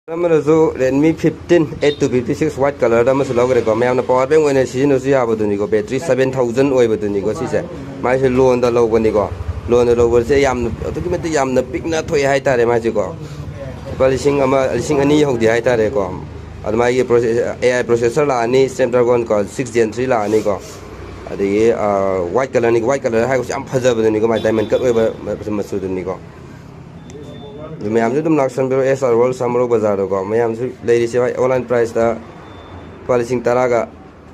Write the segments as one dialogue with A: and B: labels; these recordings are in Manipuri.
A: Amasu Redmi 15 8 to 56 white color Amasu logre ko mayam na power bank when season usi abaduni ko battery 7000 oi baduni ko sise mai se loan da logo ni ko loan da logo se yam to ki mete yam na pick na thoi hai tare mai ji ko lising ani hodi hai tare ko admai ye processor AI processor la ani Snapdragon ko 6 gen 3 la ani ko adi white color hai ko am phaja baduni ko mai diamond cut oi ba masu duni ko Myamsu dum laksinbiro SR World Samro Bazaar ko Myamsu ladies online price da polising taraga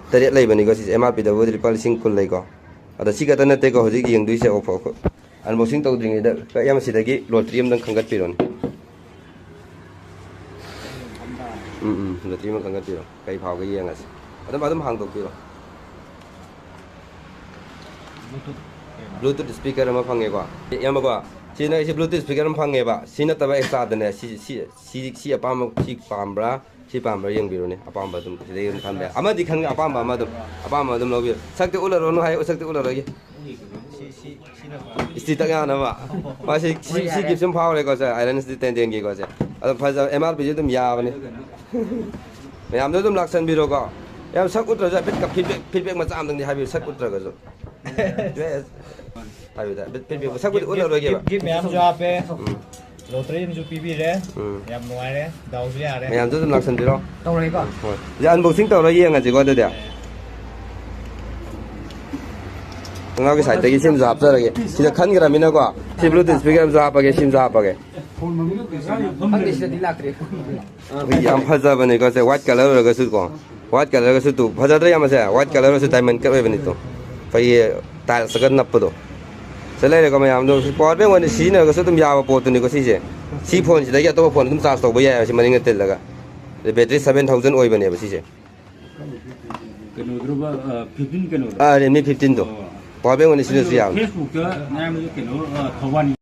A: taret lay bani ko si MRP da wodi polising kul lay ko ada siga tan te ko hoji yeng dui se ofo ko unboxing taw dring da ka yam sidagi lotrium dang khangat piron lotrium khangat piro kai phau ga yeng as adam hang tok piro Bluetooth speaker ma phange ko yam ko Sina isi Bluetooth speaker phange ba sina taba extra dane si apambra yang biru ni apamba dum sidai un thambe amadi khang apamba dum lobi sakte ularo no hai sakte ularo ye isi ta ga na ba ma si gipsum phau le ko sa iron sti ten gi ko sa ad phaja MRP dum ya ba ni Myam dum laksinbiro ko yam sak utra ja bit ka feedback ma cham dang ni hai bi sak utra ga jo feedback sak ularo ge ba
B: Myamsu ape lotrium ju pibi re yam nuai re dau ju ya re
A: Myam dum laksinbiro
B: dau re ko
A: ja unboxing taw la yeng a ji ko de da ngao cái site cái sim zap ra cái chỉ là khăn cái làm gì quoi sim Bluetooth speaker zap cái sim zap cái vì am phát ra bên này có sẽ white color rồi cái sự có white color cái sự tụ phát ra đấy am sẽ white color cái sự diamond cái bên này tụ phải tài sắc nắp đó sẽ lấy cái mà am đâu có bên ngoài xí này cái sự tụm giàu bộ tụi này có xí gì xí phone chỉ đấy cái tôi phone tụm charge tàu bây giờ chỉ mình nghe tên là cái battery 7000 oi bên này bớt xí gì
C: cái nồi đó 15 cái nồi
A: Redmi 15 đó có bên ngoài xí nó xí à
C: Facebook đó nam cái nồi thầu